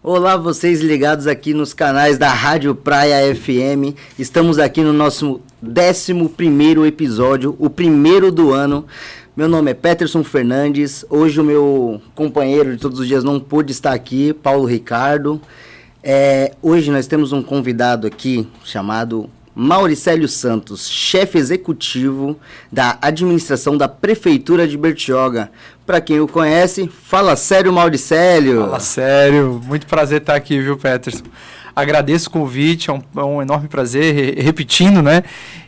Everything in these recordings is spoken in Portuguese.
Olá, vocês ligados aqui nos canais da Rádio Praia FM. Estamos aqui no nosso 11º episódio, o primeiro do ano. Meu nome é Peterson Fernandes. Hoje o meu companheiro de todos os dias não pôde estar aqui, Paulo Ricardo. Hoje nós temos um convidado aqui chamado Mauricélio Santos, chefe executivo da administração da Prefeitura de Bertioga. Para quem o conhece, fala sério, Mauricélio. Fala sério, muito prazer estar aqui, viu, Peterson? Agradeço o convite, é um enorme prazer, repetindo, né?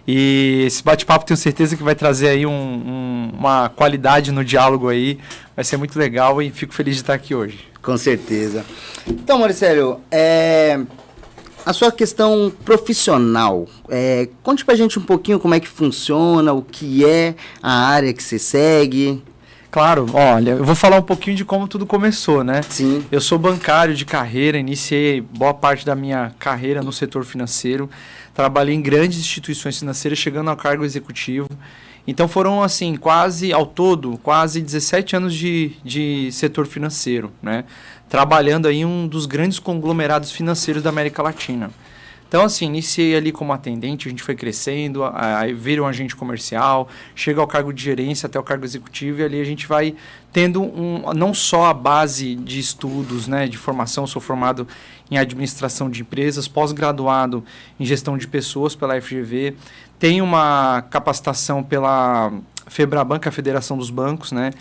E esse bate-papo tenho certeza que vai trazer aí uma qualidade no diálogo aí, vai ser muito legal e fico feliz de estar aqui hoje. Com certeza. Então, Mauricélio, a sua questão profissional, conte pra gente um pouquinho como é que funciona, o que é a área que você segue. Claro, olha, eu vou falar um pouquinho de como tudo começou, né? Sim. Eu sou bancário de carreira, iniciei boa parte da minha carreira no setor financeiro, trabalhei em grandes instituições financeiras, chegando ao cargo executivo. Então foram, assim, ao todo, quase 17 anos de setor financeiro, né? Trabalhando aí em um dos grandes conglomerados financeiros da América Latina. Então, assim, iniciei ali como atendente, a gente foi crescendo, aí vira um agente comercial, chega ao cargo de gerência até o cargo executivo, e ali a gente vai tendo não só a base de estudos, né, de formação, sou formado em administração de empresas, pós-graduado em gestão de pessoas pela FGV, tenho uma capacitação pela FEBRABAN, que é a Federação dos Bancos, né,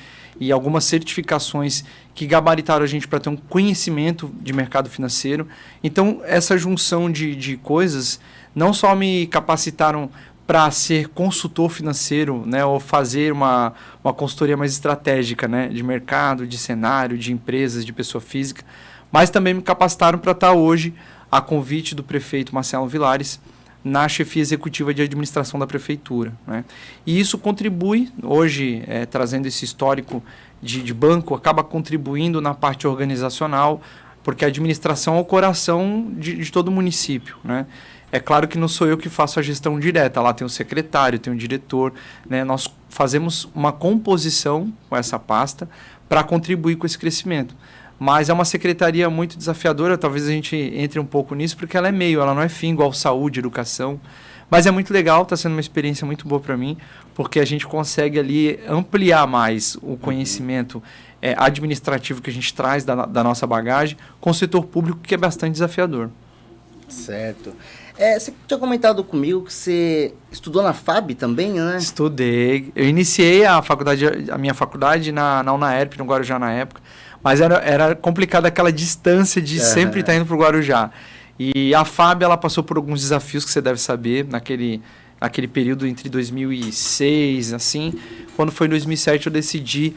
e algumas certificações que gabaritaram a gente para ter um conhecimento de mercado financeiro. Então, essa junção de coisas não só me capacitaram para ser consultor financeiro, né, ou fazer uma consultoria mais estratégica, né, de mercado, de cenário, de empresas, de pessoa física, mas também me capacitaram para estar hoje, a convite do prefeito Marcelo Vilares, na chefia executiva de administração da prefeitura, né? E isso contribui, hoje, trazendo esse histórico de banco, acaba contribuindo na parte organizacional, porque a administração é o coração de todo o município, né? É claro que não sou eu que faço a gestão direta, lá tem o secretário, tem o diretor, né? Nós fazemos uma composição com essa pasta para contribuir com esse crescimento. Mas é uma secretaria muito desafiadora, talvez a gente entre um pouco nisso, porque ela não é fim, igual saúde, educação. Mas é muito legal, está sendo uma experiência muito boa para mim, porque a gente consegue ali ampliar mais o conhecimento administrativo que a gente traz da nossa bagagem com o setor público, que é bastante desafiador. Certo. Você tinha comentado comigo que você estudou na FAB também, né? Estudei. Eu iniciei a minha faculdade na UNAERP, no Guarujá, na época. Mas era complicado aquela distância de sempre estar indo para o Guarujá. E a FAB, ela passou por alguns desafios que você deve saber, naquele período entre 2006, assim. Quando foi em 2007, eu decidi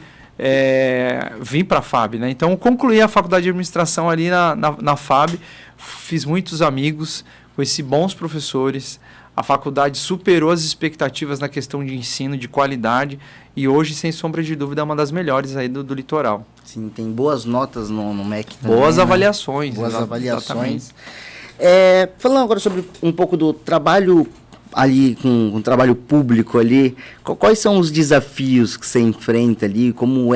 vir para a FAB, né? Então, eu concluí a faculdade de administração ali na FAB, fiz muitos amigos, conheci bons professores. A faculdade superou as expectativas na questão de ensino, de qualidade, e hoje, sem sombra de dúvida, é uma das melhores aí do litoral. Sim, tem boas notas no MEC também. Boas avaliações. Boas avaliações. Exatamente. Falando agora sobre um pouco do trabalho ali, com o trabalho público ali, quais são os desafios que você enfrenta ali, como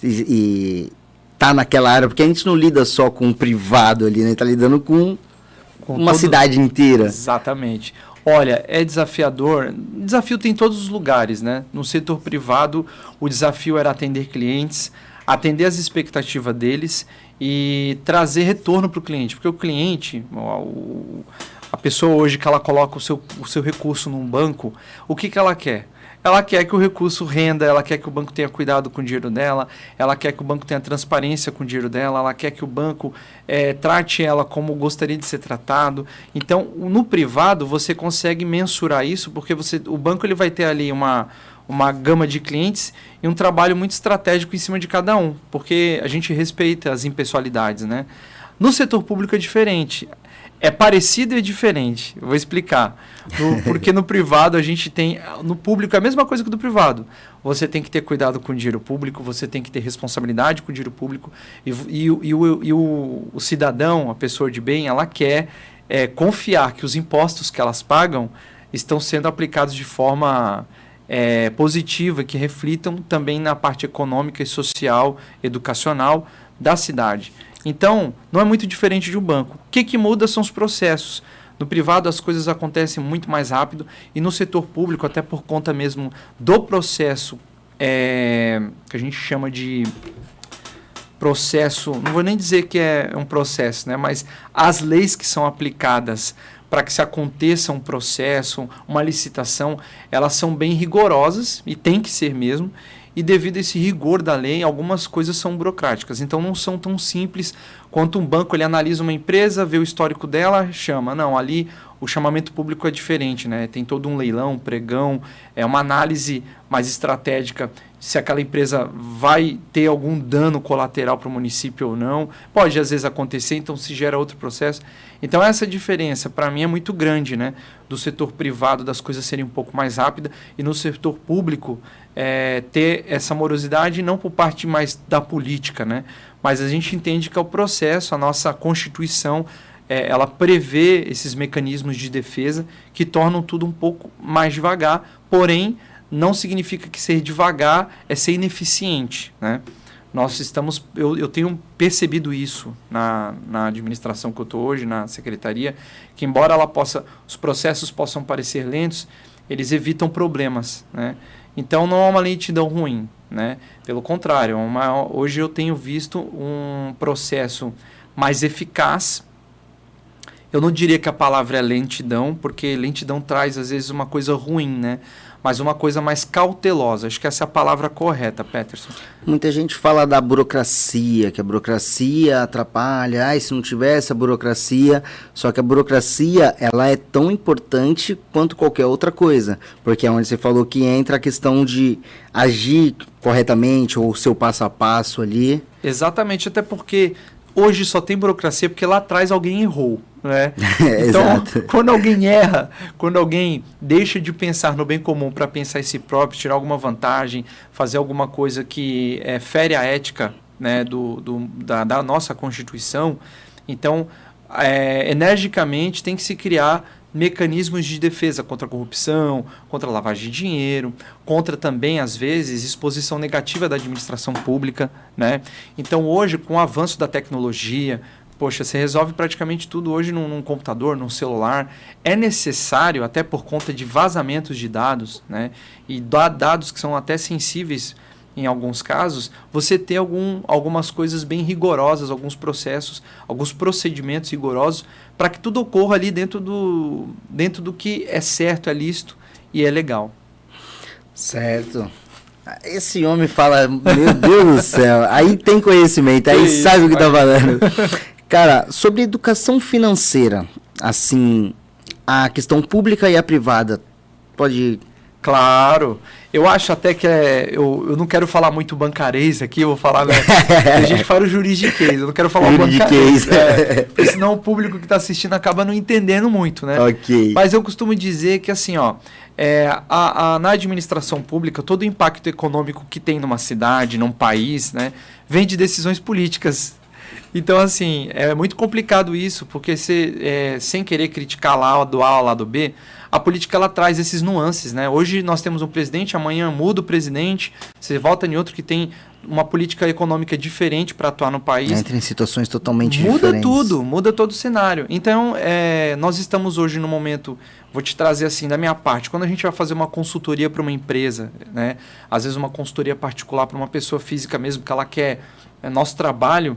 e tá naquela área, porque a gente não lida só com o privado ali, né? Tá lidando com uma cidade inteira. Exatamente. Olha, é desafiador. Desafio tem em todos os lugares, né? No setor privado, o desafio era atender clientes, atender as expectativas deles e trazer retorno para o cliente. Porque o cliente, a pessoa hoje que ela coloca o seu recurso num banco, o que ela quer? Ela quer que o recurso renda, ela quer que o banco tenha cuidado com o dinheiro dela, ela quer que o banco tenha transparência com o dinheiro dela, ela quer que o banco trate ela como gostaria de ser tratado. Então, no privado, você consegue mensurar isso, porque o banco ele vai ter ali uma gama de clientes e um trabalho muito estratégico em cima de cada um, porque a gente respeita as impessoalidades, né? No setor público é diferente. É parecido e é diferente. Eu vou explicar. Porque no privado a gente tem... No público é a mesma coisa que do privado. Você tem que ter cuidado com o dinheiro público, você tem que ter responsabilidade com o dinheiro público. E o cidadão, a pessoa de bem, ela quer confiar que os impostos que elas pagam estão sendo aplicados de forma positiva, que reflitam também na parte econômica e social, educacional da cidade. Então, não é muito diferente de um banco. O que muda são os processos. No privado as coisas acontecem muito mais rápido e no setor público, até por conta mesmo do processo que a gente chama de processo, não vou nem dizer que é um processo, né, mas as leis que são aplicadas para que se aconteça um processo, uma licitação, elas são bem rigorosas e tem que ser mesmo. E devido a esse rigor da lei, algumas coisas são burocráticas. Então não são tão simples quanto um banco, ele analisa uma empresa, vê o histórico dela, chama. Não, ali o chamamento público é diferente, né? Tem todo um leilão, um pregão, é uma análise mais estratégica se aquela empresa vai ter algum dano colateral para o município ou não. Pode às vezes acontecer, então se gera outro processo. Então essa diferença para mim é muito grande, né? Do setor privado das coisas serem um pouco mais rápidas e no setor público ter essa morosidade não por parte mais da política, né? Mas a gente entende que é o processo, a nossa Constituição, ela prevê esses mecanismos de defesa que tornam tudo um pouco mais devagar, porém não significa que ser devagar é ser ineficiente, né? Eu tenho percebido isso na administração que eu estou hoje, na secretaria, que embora os processos possam parecer lentos, eles evitam problemas, né? Então não é uma lentidão ruim, né? Pelo contrário, hoje eu tenho visto um processo mais eficaz. Eu não diria que a palavra é lentidão, porque lentidão traz às vezes uma coisa ruim, né? Mas uma coisa mais cautelosa. Acho que essa é a palavra correta, Peterson. Muita gente fala da burocracia, que a burocracia atrapalha, se não tivesse a burocracia, só que a burocracia, ela é tão importante quanto qualquer outra coisa, porque é onde você falou que entra a questão de agir corretamente, ou o seu passo a passo ali. Exatamente, até porque hoje só tem burocracia porque lá atrás alguém errou, né? Então, Exato. quando alguém erra, quando alguém deixa de pensar no bem comum para pensar em si próprio, tirar alguma vantagem, fazer alguma coisa que fere a ética, né, da nossa Constituição, então, energicamente tem que se criar mecanismos de defesa contra a corrupção, contra a lavagem de dinheiro, contra também, às vezes, exposição negativa da administração pública, né? Então, hoje, com o avanço da tecnologia, poxa, você resolve praticamente tudo hoje num computador, num celular. É necessário, até por conta de vazamentos de dados, né? E dados que são até sensíveis em alguns casos, você ter algumas coisas bem rigorosas, alguns processos, alguns procedimentos rigorosos, para que tudo ocorra ali dentro do que é certo, é lícito e é legal. Certo. Esse homem fala, meu Deus do céu, aí tem conhecimento, aí sabe o que tá falando. Cara, sobre educação financeira, assim, a questão pública e a privada, pode... Claro, eu acho até que eu não quero falar muito bancarês aqui, eu vou falar, né? A gente fala o juridiquês, eu não quero falar o bancarês, porque senão o público que está assistindo acaba não entendendo muito, né? Ok. Mas eu costumo dizer que assim, na administração pública, todo o impacto econômico que tem numa cidade, num país, né, vem de decisões políticas. Então, assim, é muito complicado isso, porque sem querer criticar lado A ou lado B, a política ela traz esses nuances, né? Hoje nós temos um presidente, amanhã muda o presidente, você volta em outro que tem uma política econômica diferente para atuar no país. Entra em situações totalmente diferentes. Muda todo o cenário. Então, nós estamos hoje no momento, vou te trazer assim, da minha parte, quando a gente vai fazer uma consultoria para uma empresa, né? Às vezes uma consultoria particular para uma pessoa física mesmo, que ela quer, nosso trabalho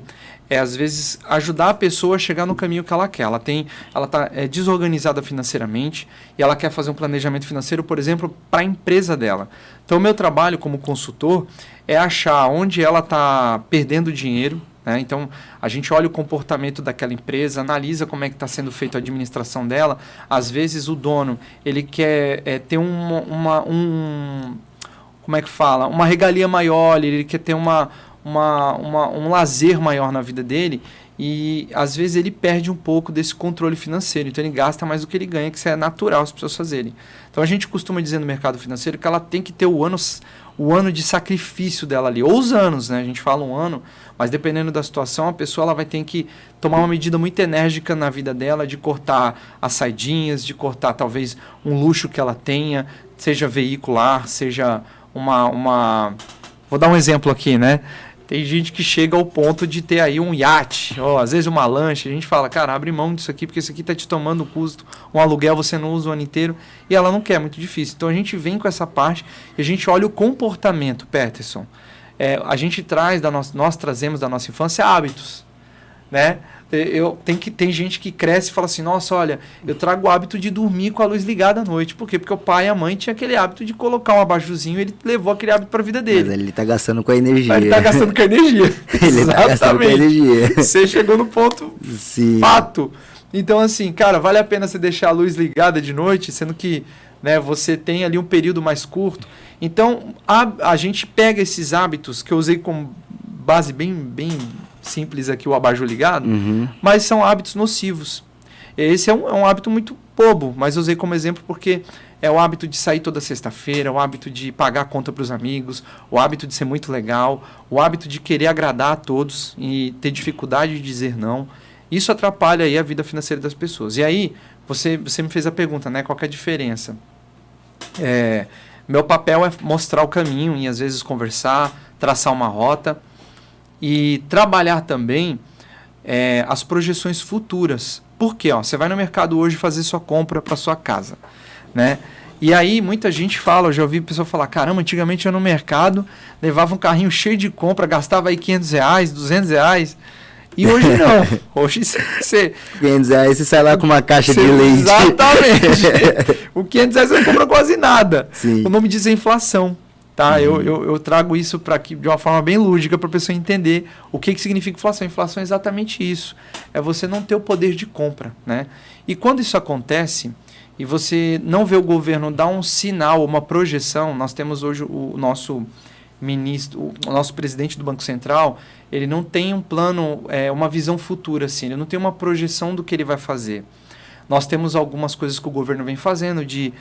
às vezes ajudar a pessoa a chegar no caminho que ela quer. Ela está desorganizada financeiramente e ela quer fazer um planejamento financeiro, por exemplo, para a empresa dela. Então, o meu trabalho como consultor é achar onde ela está perdendo dinheiro, né? Então, a gente olha o comportamento daquela empresa, analisa como é que está sendo feita a administração dela. Às vezes, o dono ele quer ter como é que fala? Uma regalia maior, ele quer ter um lazer maior na vida dele e às vezes ele perde um pouco desse controle financeiro, então ele gasta mais do que ele ganha, que isso é natural as pessoas fazerem. Então a gente costuma dizer no mercado financeiro que ela tem que ter o ano de sacrifício dela ali, ou os anos, né? A gente fala um ano, mas dependendo da situação, a pessoa ela vai ter que tomar uma medida muito enérgica na vida dela, de cortar as saidinhas, de cortar talvez um luxo que ela tenha, seja veicular, seja vou dar um exemplo aqui, né? Tem gente que chega ao ponto de ter aí um iate, ou às vezes uma lancha. A gente fala, cara, abre mão disso aqui, porque isso aqui está te tomando custo. Um aluguel você não usa o ano inteiro. E ela não quer, é muito difícil. Então a gente vem com essa parte e a gente olha o comportamento, Peterson. A gente traz, nós trazemos da nossa infância hábitos, né? Tem gente que cresce e fala assim, nossa, olha, eu trago o hábito de dormir com a luz ligada à noite. Por quê? Porque o pai e a mãe tinham aquele hábito de colocar um abajuzinho e ele levou aquele hábito para a vida dele. Mas ele tá gastando com a energia. Ele tá gastando com a energia. Ele tá gastando com a energia. Você chegou no ponto Sim. fato. Então, assim, cara, vale a pena você deixar a luz ligada de noite, sendo que, né, você tem ali um período mais curto. Então, a gente pega esses hábitos, que eu usei como base bem simples aqui, o abajur ligado, mas são hábitos nocivos. Esse é um hábito muito bobo, mas eu usei como exemplo porque é o hábito de sair toda sexta-feira, o hábito de pagar a conta para os amigos, o hábito de ser muito legal, o hábito de querer agradar a todos e ter dificuldade de dizer não. Isso atrapalha aí a vida financeira das pessoas. E aí, você me fez a pergunta, né? Qual que é a diferença? Meu papel é mostrar o caminho e às vezes conversar, traçar uma rota e trabalhar também as projeções futuras. Por quê? Você vai no mercado hoje fazer sua compra para sua casa, né? E aí muita gente fala, eu já ouvi pessoa falar, caramba, antigamente eu ia no mercado, levava um carrinho cheio de compra, gastava aí R$500, R$200, e hoje não. Hoje você... R$500 você sai lá com uma caixa de leite. Exatamente. O R$500 você não compra quase nada. Sim. O nome diz inflação. Tá? Eu trago isso de uma forma bem lúdica para a pessoa entender o que significa inflação. Inflação é exatamente isso. É você não ter o poder de compra, né? E quando isso acontece e você não vê o governo dar um sinal, uma projeção, nós temos hoje o nosso ministro, o nosso presidente do Banco Central, ele não tem um plano, uma visão futura, assim, ele não tem uma projeção do que ele vai fazer. Nós temos algumas coisas que o governo vem fazendo de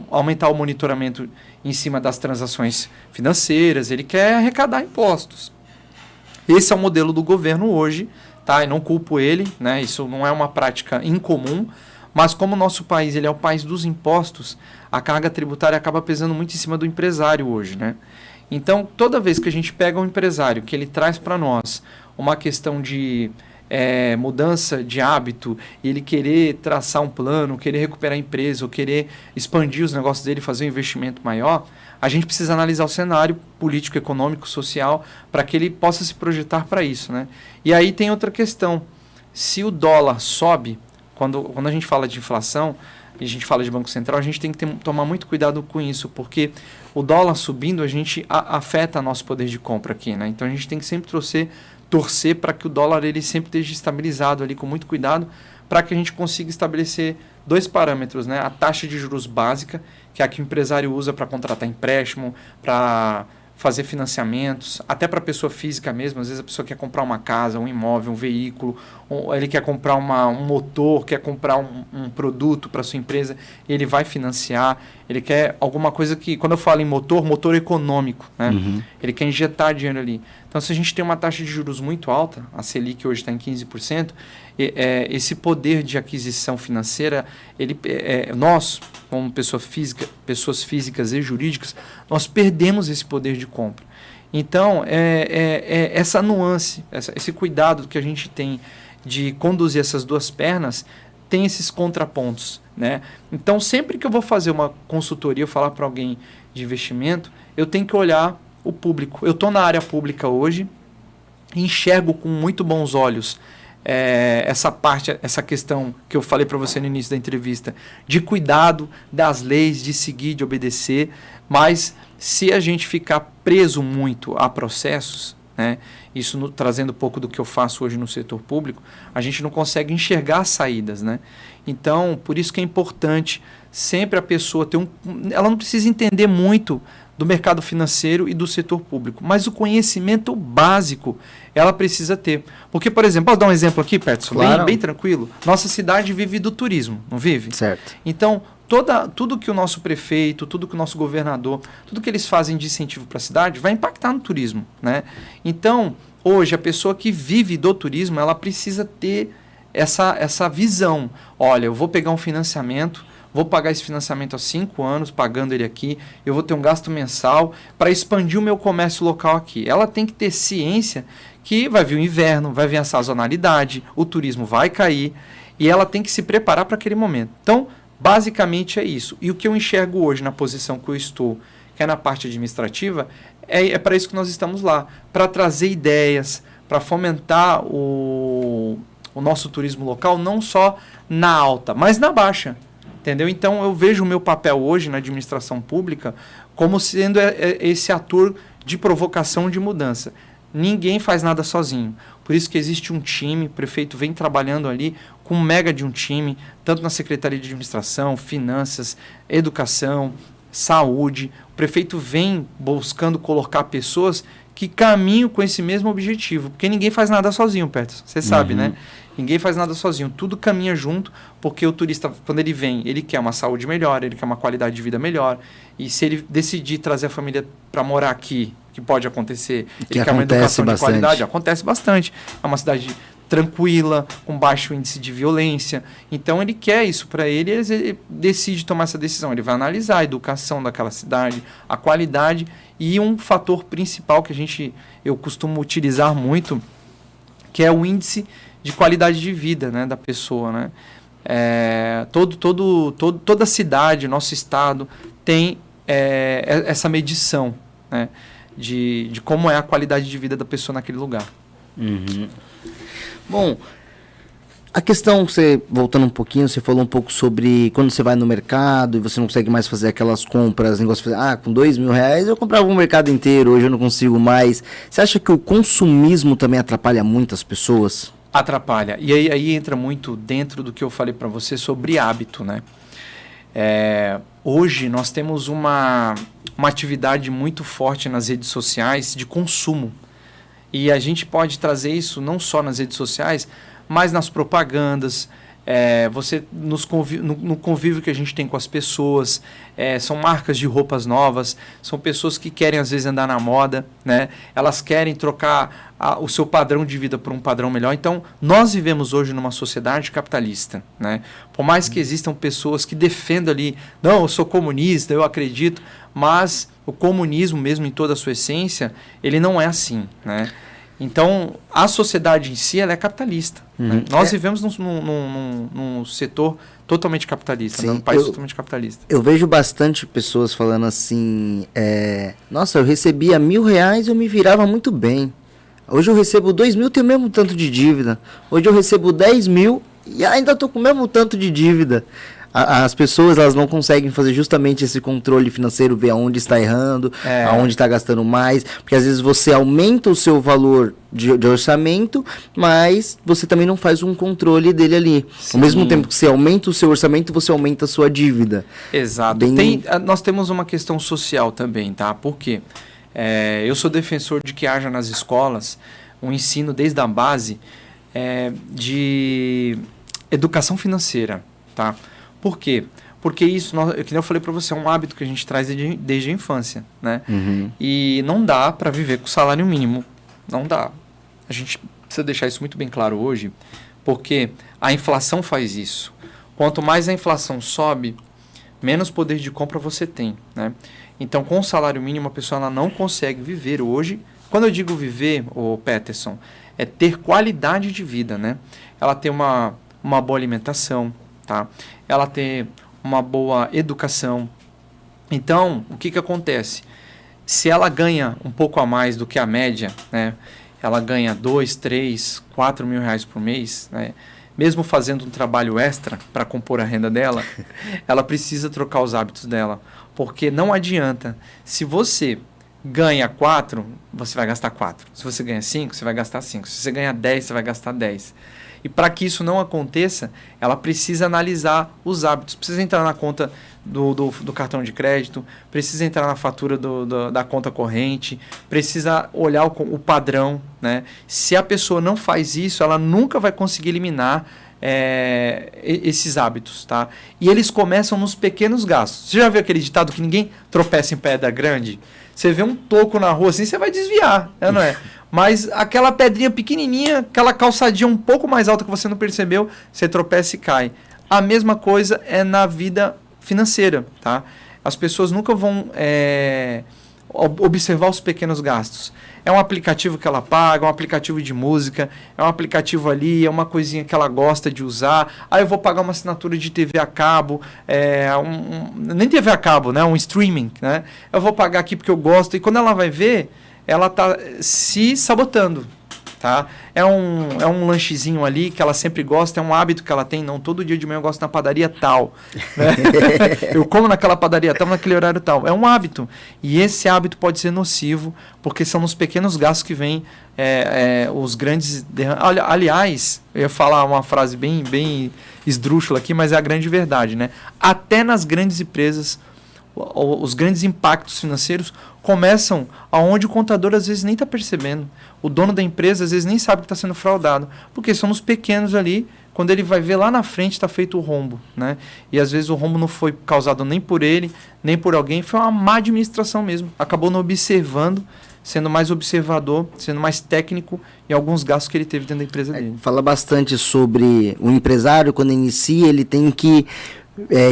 aumentar o monitoramento em cima das transações financeiras. Ele quer arrecadar impostos. Esse é o modelo do governo hoje, tá? Eu não culpo ele, né? Isso não é uma prática incomum, mas como o nosso país ele é o país dos impostos, a carga tributária acaba pesando muito em cima do empresário hoje, né? Então, toda vez que a gente pega um empresário que ele traz para nós uma questão de mudança de hábito, ele querer traçar um plano, querer recuperar a empresa, ou querer expandir os negócios dele, fazer um investimento maior, a gente precisa analisar o cenário político, econômico, social, para que ele possa se projetar para isso, né? E aí tem outra questão. Se o dólar sobe, quando a gente fala de inflação, e a gente fala de Banco Central, a gente tem que tomar muito cuidado com isso, porque o dólar subindo, a gente afeta nosso poder de compra aqui, né? Então a gente tem que sempre torcer para que o dólar ele sempre esteja estabilizado ali com muito cuidado, para que a gente consiga estabelecer dois parâmetros, né? A taxa de juros básica, que é a que o empresário usa para contratar empréstimo, para fazer financiamentos, até para a pessoa física mesmo. Às vezes a pessoa quer comprar uma casa, um imóvel, um veículo, ele quer comprar um motor, quer comprar um produto para sua empresa, e ele vai financiar, ele quer alguma coisa que, quando eu falo em motor econômico, né? Ele quer injetar dinheiro ali. Então, se a gente tem uma taxa de juros muito alta, a Selic hoje está em 15%, esse poder de aquisição financeira, nós, como pessoas físicas e jurídicas, nós perdemos esse poder de compra. Então, essa nuance, esse cuidado que a gente tem de conduzir essas duas pernas, tem esses contrapontos, né? Então, sempre que eu vou fazer uma consultoria, eu falar para alguém de investimento, eu tenho que olhar o público. Eu estou na área pública hoje, enxergo com muito bons olhos essa questão que eu falei para você no início da entrevista, de cuidado das leis, de seguir, de obedecer, mas se a gente ficar preso muito a processos, né, isso trazendo um pouco do que eu faço hoje no setor público, a gente não consegue enxergar as saídas, né? Então, por isso que é importante sempre a pessoa ela não precisa entender muito do mercado financeiro e do setor público, mas o conhecimento básico ela precisa ter. Porque, por exemplo, posso dar um exemplo aqui, Peterson? Claro. Bem tranquilo. Nossa cidade vive do turismo, não vive? Certo. Então, tudo que o nosso prefeito, tudo que o nosso governador, tudo que eles fazem de incentivo para a cidade vai impactar no turismo, né? Então, hoje, a pessoa que vive do turismo, ela precisa ter essa visão. Olha, eu vou pegar um financiamento vou pagar esse financiamento há 5 anos, pagando ele aqui, eu vou ter um gasto mensal para expandir o meu comércio local aqui. Ela tem que ter ciência que vai vir o inverno, vai vir a sazonalidade, o turismo vai cair, e ela tem que se preparar para aquele momento. Então, basicamente é isso. E o que eu enxergo hoje na posição que eu estou, que é na parte administrativa, é para isso que nós estamos lá, para trazer ideias, para fomentar o nosso turismo local, não só na alta, mas na baixa. Entendeu? Então, eu vejo o meu papel hoje na administração pública como sendo esse ator de provocação de mudança. Ninguém faz nada sozinho. Por isso que existe um time, o prefeito vem trabalhando ali com um mega de um time, tanto na Secretaria de Administração, Finanças, Educação, Saúde. O prefeito vem buscando colocar pessoas que caminham com esse mesmo objetivo, porque ninguém faz nada sozinho, Peterson, você sabe, né? Ninguém faz nada sozinho, tudo caminha junto, porque o turista, quando ele vem, ele quer uma saúde melhor, ele quer uma qualidade de vida melhor, e se ele decidir trazer a família para morar aqui, que pode acontecer, ele quer uma educação de qualidade, acontece bastante, é uma cidade tranquila, com baixo índice de violência, então ele quer isso para ele, ele decide tomar essa decisão, ele vai analisar a educação daquela cidade, a qualidade, e um fator principal que eu costumo utilizar muito, que é o índice de qualidade de vida, né, da pessoa, né? Toda cidade, nosso estado tem essa medição, né, de como é a qualidade de vida da pessoa naquele lugar. Bom, a questão, voltando um pouquinho, você falou um pouco sobre quando você vai no mercado e você não consegue mais fazer aquelas compras, negócio de fazer, com R$2.000 eu comprava um mercado inteiro, hoje eu não consigo mais. Você acha que o consumismo também atrapalha muito as pessoas? Atrapalha. E aí entra muito dentro do que eu falei para você sobre hábito, né? Hoje nós temos uma atividade muito forte nas redes sociais de consumo. E a gente pode trazer isso não só nas redes sociais, mas nas propagandas, você no convívio que a gente tem com as pessoas, são marcas de roupas novas, são pessoas que querem às vezes andar na moda, né? Elas querem trocar o seu padrão de vida por um padrão melhor. Então, nós vivemos hoje numa sociedade capitalista, né? Por mais que existam pessoas que defendam ali, não, eu sou comunista, eu acredito, mas o comunismo mesmo em toda a sua essência, ele não é assim, né? Então, a sociedade em si, ela é capitalista. Né? Nós vivemos num setor totalmente capitalista, num país totalmente capitalista. Eu vejo bastante pessoas falando assim, nossa, eu recebia R$1.000 e eu me virava muito bem. Hoje eu recebo 2.000 e tenho o mesmo tanto de dívida. Hoje eu recebo 10.000 e ainda estou com o mesmo tanto de dívida. As pessoas, elas não conseguem fazer justamente esse controle financeiro, ver aonde está errando, aonde está gastando mais, porque às vezes você aumenta o seu valor de orçamento, mas você também não faz um controle dele ali. Sim. Ao mesmo tempo que você aumenta o seu orçamento, você aumenta a sua dívida. Exato. Nós temos uma questão social também, tá? Por quê? Eu sou defensor de que haja nas escolas um ensino desde a base de educação financeira, tá? Por quê? Porque isso, que eu falei para você, é um hábito que a gente traz desde a infância, né? E não dá para viver com salário mínimo. Não dá. A gente precisa deixar isso muito bem claro hoje, porque a inflação faz isso. Quanto mais a inflação sobe, menos poder de compra você tem, né? Então, com o salário mínimo, a pessoa ela não consegue viver hoje. Quando eu digo viver, Peterson, é ter qualidade de vida, né? Ela tem uma boa alimentação, tá? Ela ter uma boa educação. Então, o que acontece? Se ela ganha um pouco a mais do que a média, né? Ela ganha 2, 3, 4 mil reais por mês, né? Mesmo fazendo um trabalho extra para compor a renda dela, ela precisa trocar os hábitos dela. Porque não adianta. Se você ganha 4, você vai gastar 4. Se você ganha 5, você vai gastar 5. Se você ganha 10, você vai gastar 10. E para que isso não aconteça, ela precisa analisar os hábitos. Precisa entrar na conta do cartão de crédito, precisa entrar na fatura da conta corrente, precisa olhar o padrão, né? Se a pessoa não faz isso, ela nunca vai conseguir eliminar esses hábitos, tá? E eles começam nos pequenos gastos. Você já viu aquele ditado que ninguém tropeça em pedra grande? Você vê um toco na rua assim, você vai desviar, né, não é? Mas aquela pedrinha pequenininha, aquela calçadinha um pouco mais alta que você não percebeu, você tropeça e cai. A mesma coisa é na vida financeira, tá? As pessoas nunca vão observar os pequenos gastos. É um aplicativo que ela paga, um aplicativo de música, é um aplicativo ali, é uma coisinha que ela gosta de usar. Eu vou pagar uma assinatura de TV a cabo, nem TV a cabo, né? Um streaming, né? Eu vou pagar aqui porque eu gosto. E quando ela vai ver, ela está se sabotando. Tá? É um lanchezinho ali que ela sempre gosta, é um hábito que ela tem. Não, todo dia de manhã eu gosto na padaria tal, né? Eu como naquela padaria tal, naquele horário tal. É um hábito. E esse hábito pode ser nocivo, porque são nos pequenos gastos que vêm os grandes... Aliás, eu ia falar uma frase bem esdrúxula aqui, mas é a grande verdade, né? Até nas grandes empresas, os grandes impactos financeiros começam aonde o contador às vezes nem está percebendo. O dono da empresa às vezes nem sabe que está sendo fraudado, porque são nos pequenos ali, quando ele vai ver lá na frente está feito o rombo, né? E às vezes o rombo não foi causado nem por ele, nem por alguém, foi uma má administração mesmo. Acabou não observando, sendo mais observador, sendo mais técnico em alguns gastos que ele teve dentro da empresa dele. Fala bastante sobre o empresário, quando inicia, ele tem que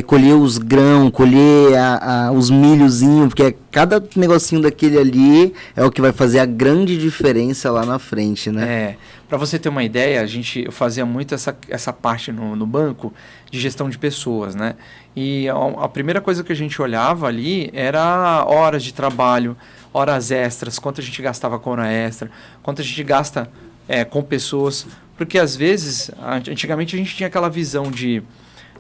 colher os grãos, colher os milhozinhos, porque cada negocinho daquele ali é o que vai fazer a grande diferença lá na frente, né? Para você ter uma ideia, eu fazia muito essa parte no banco de gestão de pessoas, né? E a primeira coisa que a gente olhava ali era horas de trabalho, horas extras, quanto a gente gastava com hora extra, quanto a gente gasta com pessoas, porque às vezes, antigamente a gente tinha aquela visão de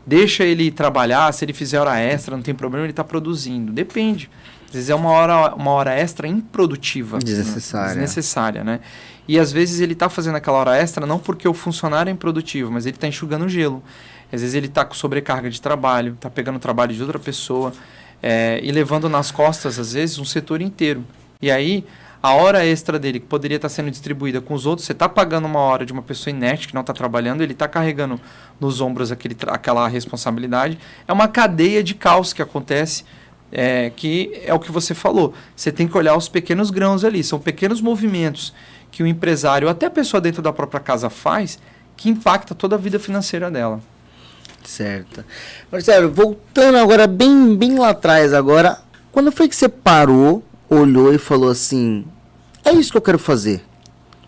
deixa ele trabalhar, se ele fizer hora extra, não tem problema, ele está produzindo. Depende. Às vezes é uma hora extra improdutiva. Desnecessária, né? E às vezes ele está fazendo aquela hora extra não porque o funcionário é improdutivo, mas ele está enxugando gelo. Às vezes ele está com sobrecarga de trabalho, está pegando o trabalho de outra pessoa e levando nas costas, às vezes, um setor inteiro. E aí, a hora extra dele, que poderia estar sendo distribuída com os outros, você está pagando uma hora de uma pessoa inerte que não está trabalhando, ele está carregando nos ombros aquela responsabilidade. É uma cadeia de caos que acontece, que é o que você falou. Você tem que olhar os pequenos grãos ali, são pequenos movimentos que o empresário, até a pessoa dentro da própria casa faz, que impacta toda a vida financeira dela. Certo. Marcelo, voltando agora bem lá atrás agora, quando foi que você parou, olhou e falou assim, é isso que eu quero fazer?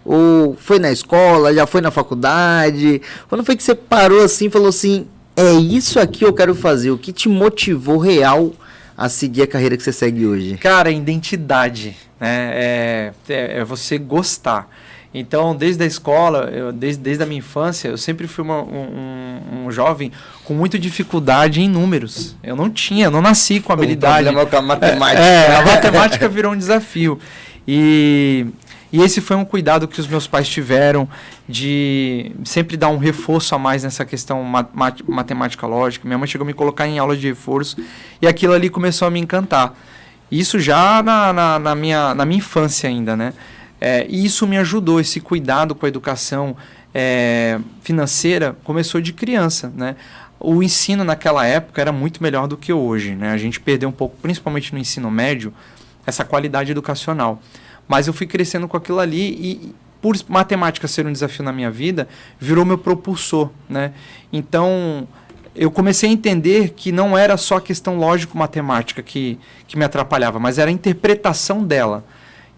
Ou foi na escola, já foi na faculdade? Quando foi que você parou assim e falou assim, é isso aqui que eu quero fazer? O que te motivou real a seguir a carreira que você segue hoje? Cara, identidade, né? É você gostar. Então, desde a escola, desde a minha infância, eu sempre fui um jovem com muita dificuldade em números. Eu não nasci com habilidade. Um problema com a matemática. A matemática virou um desafio. E esse foi um cuidado que os meus pais tiveram de sempre dar um reforço a mais nessa questão matemática lógica. Minha mãe chegou a me colocar em aula de reforço e aquilo ali começou a me encantar. Isso já na minha infância ainda, né? E isso me ajudou, esse cuidado com a educação financeira começou de criança, né? O ensino naquela época era muito melhor do que hoje, né? A gente perdeu um pouco, principalmente no ensino médio, essa qualidade educacional. Mas eu fui crescendo com aquilo ali e por matemática ser um desafio na minha vida, virou meu propulsor, né? Então, eu comecei a entender que não era só a questão lógico-matemática que me atrapalhava, mas era a interpretação dela.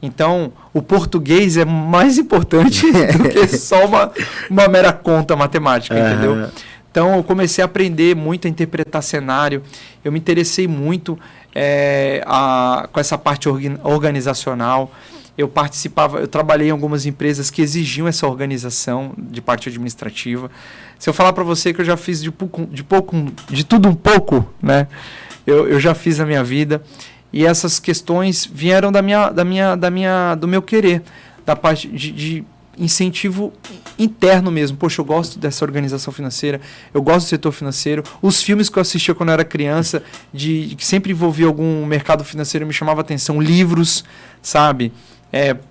Então, o português é mais importante do que só uma mera conta matemática, entendeu? Então, eu comecei a aprender muito a interpretar cenário. Eu me interessei muito com essa parte organizacional. Eu trabalhei em algumas empresas que exigiam essa organização de parte administrativa. Se eu falar para você que eu já fiz de tudo um pouco, né? Eu já fiz na minha vida. E essas questões vieram do meu querer, da parte de incentivo interno mesmo. Poxa, eu gosto dessa organização financeira, eu gosto do setor financeiro. Os filmes que eu assistia quando eu era criança, que sempre envolvia algum mercado financeiro, me chamava a atenção. Livros, sabe?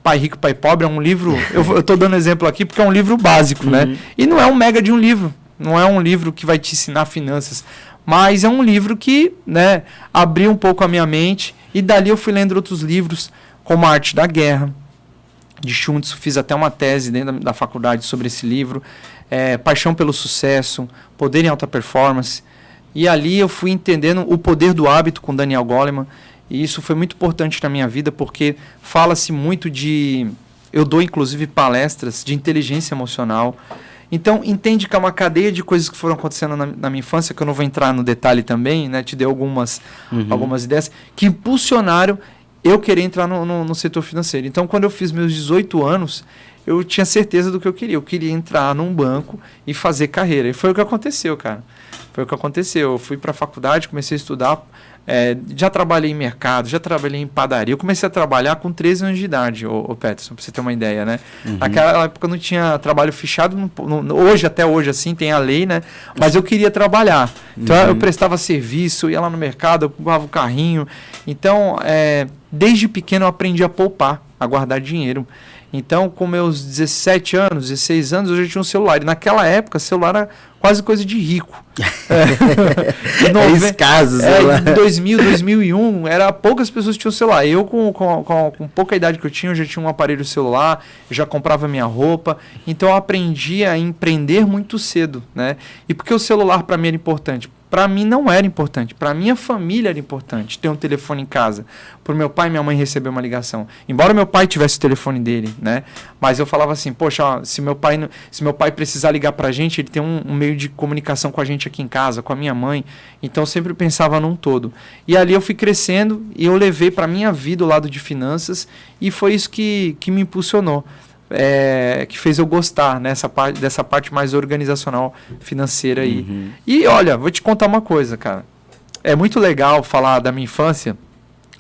Pai Rico, Pai Pobre é um livro... Eu estou dando exemplo aqui porque é um livro básico, né? E não é um mega de um livro. Não é um livro que vai te ensinar finanças. Mas é um livro que, né, abriu um pouco a minha mente e dali eu fui lendo outros livros, como A Arte da Guerra, de Schultz, fiz até uma tese dentro da faculdade sobre esse livro, Paixão pelo Sucesso, Poder em Alta Performance, e ali eu fui entendendo o poder do hábito com Daniel Goleman, e isso foi muito importante na minha vida, porque fala-se muito eu dou inclusive palestras de inteligência emocional. Então, entende que é uma cadeia de coisas que foram acontecendo na minha infância, que eu não vou entrar no detalhe também, né? Te dei algumas ideias, que impulsionaram eu querer entrar no setor financeiro. Então, quando eu fiz meus 18 anos, eu tinha certeza do que eu queria. Eu queria entrar num banco e fazer carreira. E foi o que aconteceu, cara. Foi o que aconteceu. Eu fui para a faculdade, comecei a estudar, já trabalhei em mercado, já trabalhei em padaria. Eu comecei a trabalhar com 13 anos de idade, ô Peterson, para você ter uma ideia, né? Naquela época não tinha trabalho fichado, até hoje assim, tem a lei, né? Mas eu queria trabalhar. Então eu prestava serviço, ia lá no mercado, eu comprava o carrinho. Então, desde pequeno eu aprendi a poupar, a guardar dinheiro. Então, com meus 17 anos, 16 anos, eu já tinha um celular. E naquela época, celular era quase coisa de rico. Escasso, em 2000, 2001, poucas pessoas tinham celular. Eu, com pouca idade que eu já tinha um aparelho celular, já comprava minha roupa. Então, eu aprendi a empreender muito cedo, né? E por que o celular para mim era importante? Para mim não era importante, para minha família era importante ter um telefone em casa, para o meu pai e minha mãe receber uma ligação. Embora meu pai tivesse o telefone dele, né? Mas eu falava assim, poxa, ó, se meu pai precisar ligar para a gente, ele tem um meio de comunicação com a gente aqui em casa, com a minha mãe. Então eu sempre pensava num todo. E ali eu fui crescendo e eu levei para a minha vida o lado de finanças e foi isso que me impulsionou. Que fez eu gostar dessa parte mais organizacional financeira aí. E olha, vou te contar uma coisa, cara. É muito legal falar da minha infância,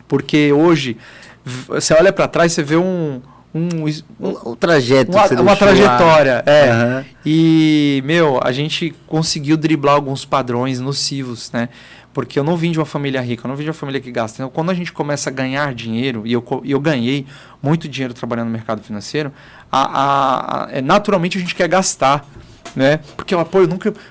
porque hoje você olha para trás, você vê um trajeto, uma trajetória. E, a gente conseguiu driblar alguns padrões nocivos, né? Porque eu não vim de uma família rica, eu não vim de uma família que gasta. Então, quando a gente começa a ganhar dinheiro, e eu ganhei muito dinheiro trabalhando no mercado financeiro, naturalmente a gente quer gastar, né? Porque, eu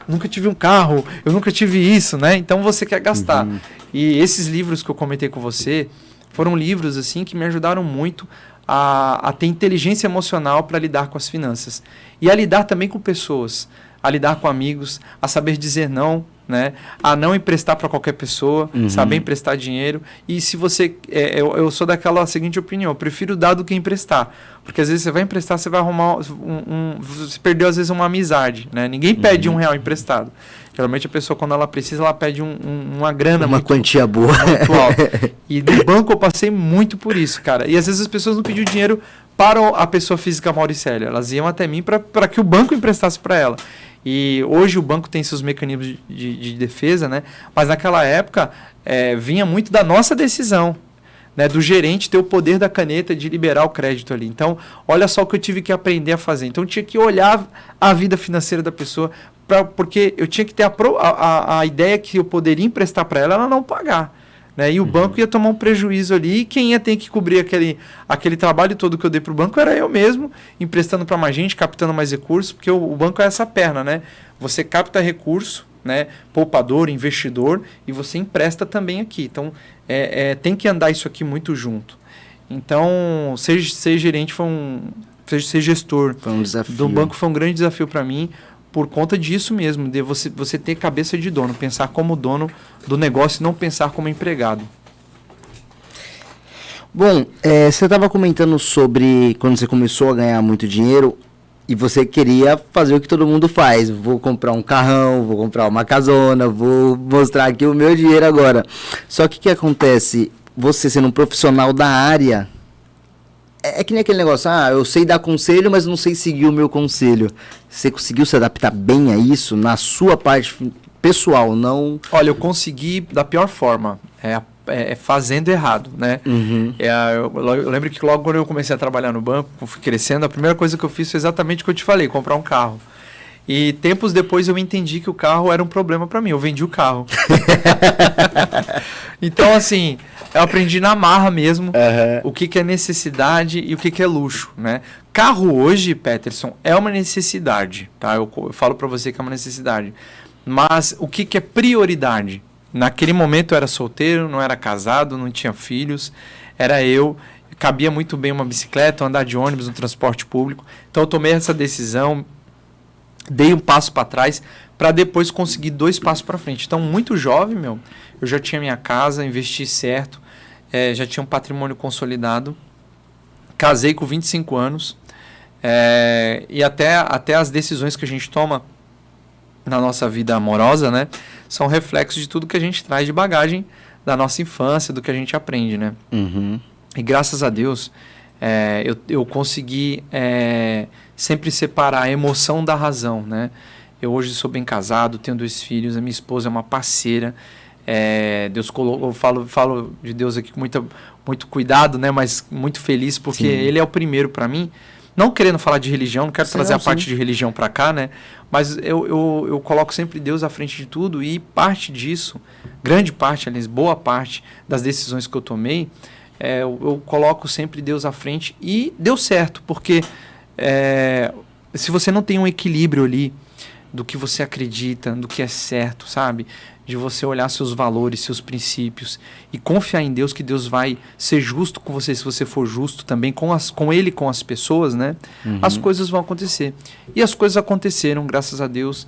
nunca tive um carro, eu nunca tive isso, né? Então, você quer gastar. E esses livros que eu comentei com você, foram livros assim que me ajudaram muito a ter inteligência emocional para lidar com as finanças. E a lidar também com pessoas, a lidar com amigos, a saber dizer não, né? A não emprestar para qualquer pessoa, saber emprestar dinheiro. E se você... eu sou daquela seguinte opinião, eu prefiro dar do que emprestar. Porque às vezes você vai emprestar, você vai arrumar... você perdeu às vezes uma amizade, né? Ninguém pede R$1 emprestado. Geralmente a pessoa, quando ela precisa, ela pede uma grana uma quantia boa. Muito alta. E no banco eu passei muito por isso, cara. E às vezes as pessoas não pediam dinheiro para a pessoa física Mauricélia. Elas iam até mim para que o banco emprestasse para ela. E hoje o banco tem seus mecanismos de defesa, né? Mas naquela época vinha muito da nossa decisão, né? Do gerente ter o poder da caneta de liberar o crédito ali. Então, olha só o que eu tive que aprender a fazer. Então, eu tinha que olhar a vida financeira da pessoa, porque eu tinha que ter a ideia que eu poderia emprestar para ela não pagar. Né? E o banco ia tomar um prejuízo ali, e quem ia ter que cobrir aquele trabalho todo que eu dei para o banco era eu mesmo, emprestando para mais gente, captando mais recursos, porque o banco é essa perna, né? Você capta recurso, né? Poupador, investidor, e você empresta também aqui. Então, tem que andar isso aqui muito junto. Então, ser gerente ser gestor do banco foi um grande desafio para mim, por conta disso mesmo, de você ter cabeça de dono, pensar como dono do negócio e não pensar como empregado. Bom, você estava comentando sobre quando você começou a ganhar muito dinheiro e você queria fazer o que todo mundo faz. Vou comprar um carrão, vou comprar uma casona, vou mostrar aqui o meu dinheiro agora. Só que o que acontece? Você sendo um profissional da área... É que nem aquele negócio, eu sei dar conselho, mas não sei seguir o meu conselho. Você conseguiu se adaptar bem a isso na sua parte pessoal, não... Olha, eu consegui da pior forma, fazendo errado, né? Eu lembro que logo quando eu comecei a trabalhar no banco, fui crescendo, a primeira coisa que eu fiz foi exatamente o que eu te falei, comprar um carro. E tempos depois eu entendi que o carro era um problema para mim, eu vendi o carro. Então, assim, eu aprendi na marra mesmo o que é necessidade e o que é luxo, né? Carro hoje, Peterson, é uma necessidade, tá? Eu falo para você que é uma necessidade. Mas o que é prioridade? Naquele momento eu era solteiro, não era casado, não tinha filhos, era eu cabia muito bem uma bicicleta, andar de ônibus no transporte público. Então eu tomei essa decisão, dei um passo para trás para depois conseguir 2 passos para frente. Então, muito jovem, eu já tinha minha casa, investi certo, já tinha um patrimônio consolidado, casei com 25 anos, e até as decisões que a gente toma na nossa vida amorosa, né, são reflexos de tudo que a gente traz de bagagem da nossa infância, do que a gente aprende, né? Uhum. E graças a Deus, eu consegui sempre separar a emoção da razão, né? Eu hoje sou bem casado, tenho 2 filhos, a minha esposa é uma parceira. Deus colocou, eu falo de Deus aqui com muito cuidado, né? Mas muito feliz porque Sim. Ele é o primeiro para mim. Não querendo falar de religião, não quero trazer a parte de religião para cá, né? Mas eu coloco sempre Deus à frente de tudo e parte disso, grande parte, aliás, boa parte das decisões que eu tomei, eu coloco sempre Deus à frente e deu certo, porque se você não tem um equilíbrio ali do que você acredita, do que é certo, sabe? De você olhar seus valores, seus princípios e confiar em Deus, que Deus vai ser justo com você, se você for justo também com Ele, com as pessoas, né? Uhum. As coisas vão acontecer. E as coisas aconteceram, graças a Deus.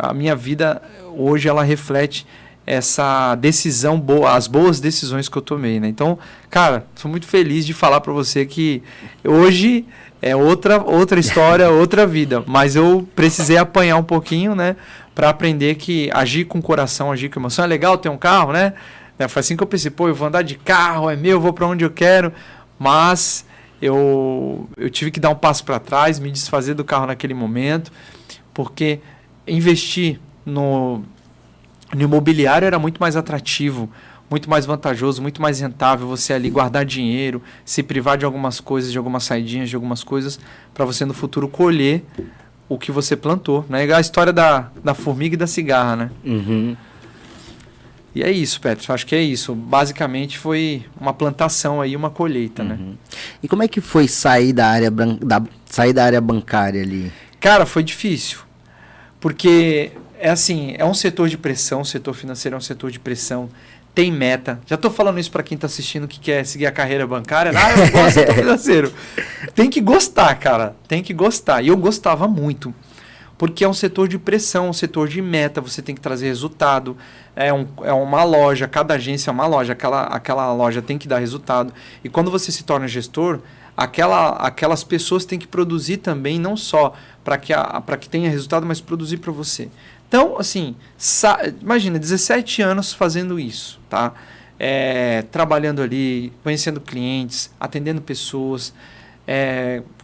A minha vida hoje, ela reflete essa decisão boa, as boas decisões que eu tomei, né? Então, cara, sou muito feliz de falar para você que hoje é outra história, outra vida. Mas eu precisei apanhar um pouquinho, né? Para aprender que agir com o coração, agir com emoção é legal ter um carro, né? Foi assim que eu pensei, eu vou andar de carro, é meu, vou para onde eu quero. Mas eu tive que dar um passo para trás, me desfazer do carro naquele momento, porque investir no imobiliário era muito mais atrativo, muito mais vantajoso, muito mais rentável você ali guardar dinheiro, se privar de algumas coisas, de algumas saidinhas, de algumas coisas, para você no futuro colher o que você plantou, né? A história da formiga e da cigarra, né? Uhum. E é isso, Petro, acho que é isso. Basicamente foi uma plantação aí, uma colheita, né? E como é que foi sair da área bancária ali? Cara, foi difícil, porque é um setor de pressão, o setor financeiro é um setor de pressão, tem meta. Já estou falando isso para quem está assistindo que quer seguir a carreira bancária. Eu gosto do setor financeiro. Tem que gostar, cara. Tem que gostar. E eu gostava muito. Porque é um setor de pressão, um setor de meta. Você tem que trazer resultado. É uma loja, cada agência é uma loja. Aquela loja tem que dar resultado. E quando você se torna gestor, aquelas pessoas têm que produzir também, não só para que tenha resultado, mas produzir para você. Então, assim, imagina, 17 anos fazendo isso, tá? Trabalhando ali, conhecendo clientes, atendendo pessoas,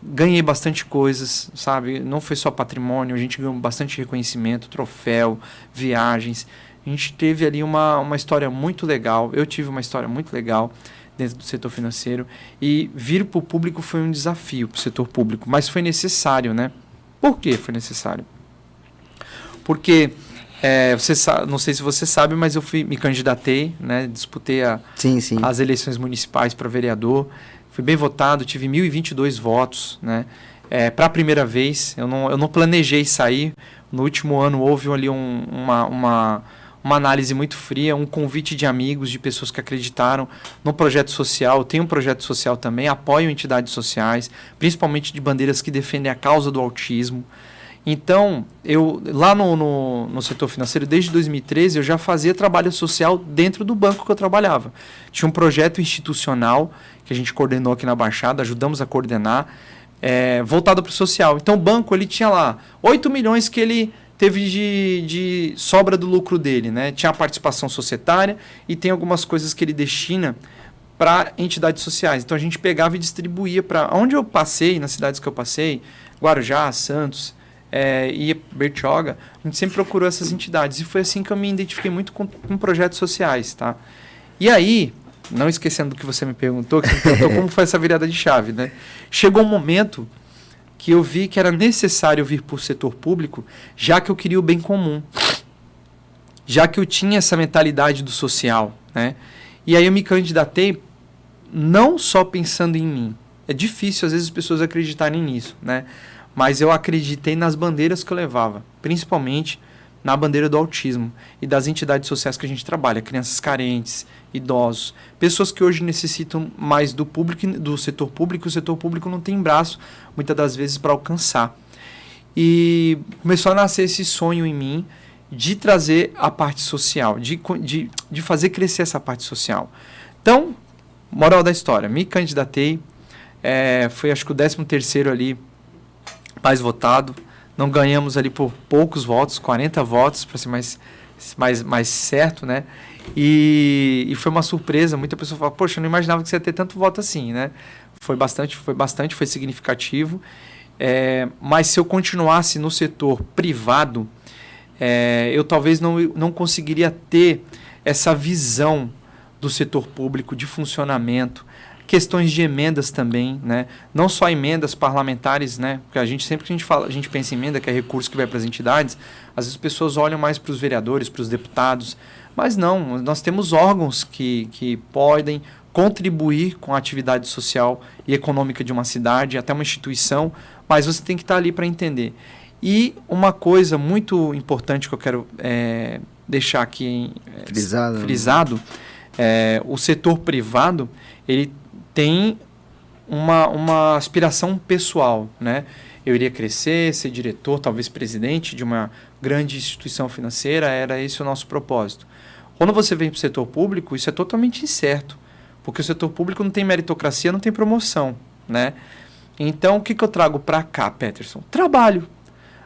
ganhei bastante coisas, sabe? Não foi só patrimônio, a gente ganhou bastante reconhecimento, troféu, viagens. A gente teve ali uma história muito legal, eu tive uma história muito legal dentro do setor financeiro e vir para o público foi um desafio para o setor público, mas foi necessário, né? Por que foi necessário? Porque, não sei se você sabe, mas eu me candidatei, né, disputei as eleições municipais para vereador, fui bem votado, tive 1.022 votos, né, para a primeira vez, eu não planejei sair, no último ano houve ali uma análise muito fria, um convite de amigos, de pessoas que acreditaram no projeto social. Eu tenho um projeto social também, apoio entidades sociais, principalmente de bandeiras que defendem a causa do autismo. Então, eu lá no setor financeiro, desde 2013, eu já fazia trabalho social dentro do banco que eu trabalhava. Tinha um projeto institucional que a gente coordenou aqui na Baixada, ajudamos a coordenar, voltado para o social. Então, o banco ele tinha lá 8 milhões que ele teve de sobra do lucro dele, né? Tinha a participação societária e tem algumas coisas que ele destina para entidades sociais. Então, a gente pegava e distribuía para onde eu passei, nas cidades que eu passei, Guarujá, Santos, e Bertioga, a gente sempre procurou essas entidades. E foi assim que eu me identifiquei muito com projetos sociais, tá? E aí, não esquecendo do que você me perguntou, como foi essa virada de chave, né? Chegou um momento que eu vi que era necessário vir para o setor público, já que eu queria o bem comum, já que eu tinha essa mentalidade do social, né? E aí eu me candidatei não só pensando em mim. É difícil, às vezes, as pessoas acreditarem nisso, né? Mas eu acreditei nas bandeiras que eu levava, principalmente na bandeira do autismo e das entidades sociais que a gente trabalha, crianças carentes, idosos, pessoas que hoje necessitam mais do público, do setor público, o setor público não tem braço, muitas das vezes, para alcançar. E começou a nascer esse sonho em mim de trazer a parte social, de fazer crescer essa parte social. Então, moral da história, me candidatei, foi acho que o 13º ali mais votado, não ganhamos ali por poucos votos, 40 votos, para ser mais certo, né? E foi uma surpresa, muita pessoa fala, poxa, eu não imaginava que você ia ter tanto voto assim, né? Foi significativo, mas se eu continuasse no setor privado, eu talvez não conseguiria ter essa visão do setor público, de funcionamento, questões de emendas também, né? Não só emendas parlamentares, né? Porque sempre que a gente pensa em emenda, que é recurso que vai para as entidades, às vezes as pessoas olham mais para os vereadores, para os deputados, mas não, nós temos órgãos que podem contribuir com a atividade social e econômica de uma cidade, até uma instituição, mas você tem que estar ali para entender. E uma coisa muito importante que eu quero deixar aqui frisado, o setor privado, ele tem uma aspiração pessoal, né? Eu iria crescer, ser diretor, talvez presidente de uma grande instituição financeira, era esse o nosso propósito. Quando você vem para o setor público, isso é totalmente incerto, porque o setor público não tem meritocracia, não tem promoção, né? Então, o que eu trago para cá, Peterson? Trabalho.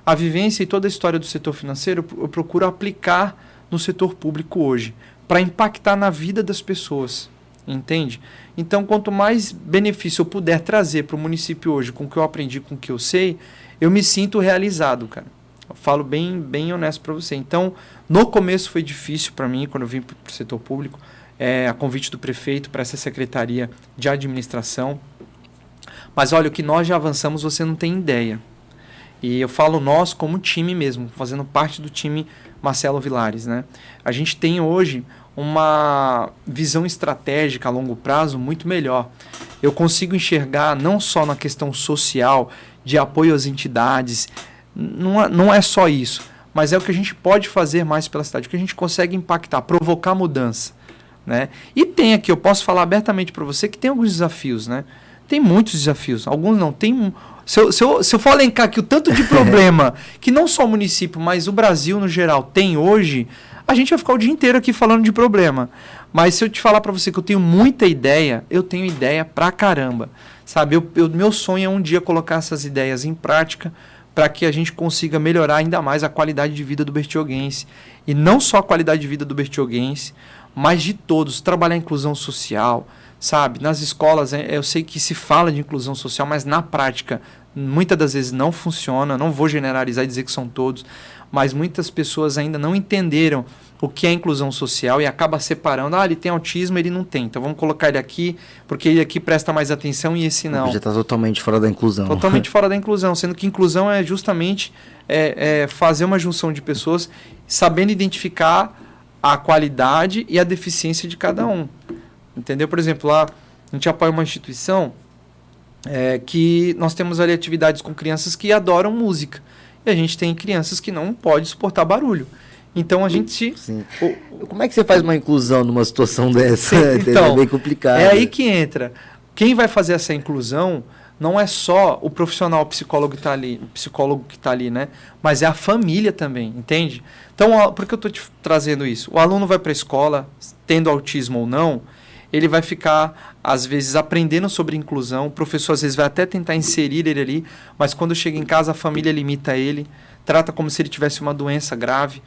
A vivência e toda a história do setor financeiro eu procuro aplicar no setor público hoje, para impactar na vida das pessoas, entende? Então, quanto mais benefício eu puder trazer para o município hoje, com o que eu aprendi, com o que eu sei, eu me sinto realizado, cara. Eu falo bem honesto para você. Então, no começo foi difícil para mim, quando eu vim para o setor público, a convite do prefeito para essa secretaria de administração. Mas olha, o que nós já avançamos, você não tem ideia. E eu falo nós como time mesmo, fazendo parte do time Marcelo Vilares, né? A gente tem hoje uma visão estratégica a longo prazo muito melhor. Eu consigo enxergar não só na questão social, de apoio às entidades, não é só isso, mas é o que a gente pode fazer mais pela cidade, o que a gente consegue impactar, provocar mudança, né? E tem aqui, eu posso falar abertamente para você que tem alguns desafios, né? Tem muitos desafios, alguns não, tem... Se eu for elencar aqui o tanto de problema que não só o município, mas o Brasil no geral tem hoje, a gente vai ficar o dia inteiro aqui falando de problema. Mas se eu te falar para você que eu tenho muita ideia, eu tenho ideia pra caramba. Sabe, meu sonho é um dia colocar essas ideias em prática para que a gente consiga melhorar ainda mais a qualidade de vida do bertioguense. E não só a qualidade de vida do bertioguense, mas de todos. Trabalhar a inclusão social, sabe? Nas escolas, eu sei que se fala de inclusão social, mas na prática muitas das vezes não funciona. Não vou generalizar e dizer que são todos, mas muitas pessoas ainda não entenderam o que é inclusão social e acaba separando. Ele tem autismo, ele não tem, então vamos colocar ele aqui, porque ele aqui presta mais atenção e esse não. Já está totalmente fora da inclusão. Totalmente fora da inclusão, sendo que inclusão é justamente fazer uma junção de pessoas sabendo identificar a qualidade e a deficiência de cada um. Entendeu? Por exemplo, lá a gente apoia uma instituição que nós temos ali atividades com crianças que adoram música. E a gente tem crianças que não podem suportar barulho. Então a gente... Sim. Como é que você faz uma inclusão numa situação dessa? Então, é bem complicado. É aí que entra. Quem vai fazer essa inclusão não é só o profissional psicólogo que está ali, né? Mas é a família também, entende? Então, por que eu estou te trazendo isso? O aluno vai para a escola, tendo autismo ou não, ele vai ficar, às vezes, aprendendo sobre inclusão. O professor, às vezes, vai até tentar inserir ele ali, mas quando chega em casa, a família limita ele, trata como se ele tivesse uma doença grave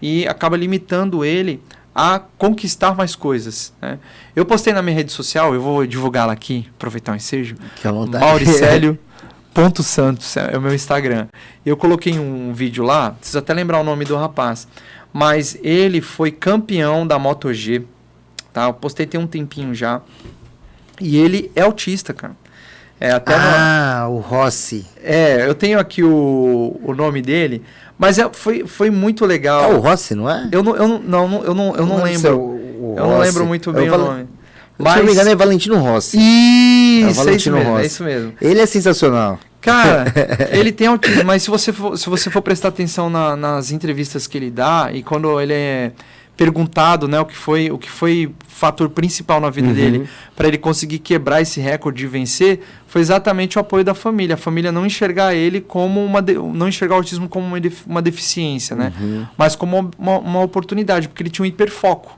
e acaba limitando ele a conquistar mais coisas, né? Eu postei na minha rede social, eu vou divulgá-la aqui, aproveitar o ensejo, Mauricélio.santos, é o meu Instagram. Eu coloquei um vídeo lá, preciso até lembrar o nome do rapaz, mas ele foi campeão da MotoG, tá? Eu postei tem um tempinho já, e ele é autista, cara. O Rossi. Eu tenho aqui o nome dele, mas foi muito legal. É o Rossi, não é? Eu não lembro. Eu não lembro muito bem o nome. Mas, se não me engano, é Valentino Rossi. Isso, é isso mesmo. Ele é sensacional. Cara, ele tem autismo, mas se você for prestar atenção nas entrevistas que ele dá, e quando ele é perguntado, né, o que foi fator principal na vida dele para ele conseguir quebrar esse recorde de vencer, foi exatamente o apoio da família. A família não enxergar ele como não enxergar o autismo como uma deficiência, né, mas como uma oportunidade, porque ele tinha um hiperfoco,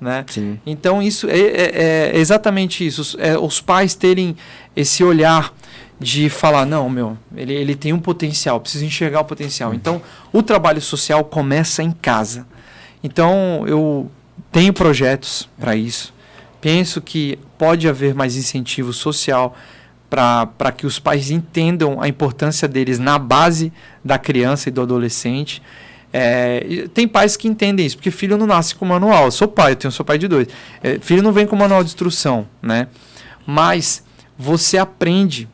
né? Sim. Então isso é exatamente isso. Os pais terem esse olhar de falar, não, ele tem um potencial, preciso enxergar o potencial. Então, o trabalho social começa em casa. Então, eu tenho projetos para isso. Penso que pode haver mais incentivo social para que os pais entendam a importância deles na base da criança e do adolescente. Tem pais que entendem isso, porque filho não nasce com manual. Eu sou pai, sou pai de 2. Filho não vem com manual de instrução, né? Mas você aprende,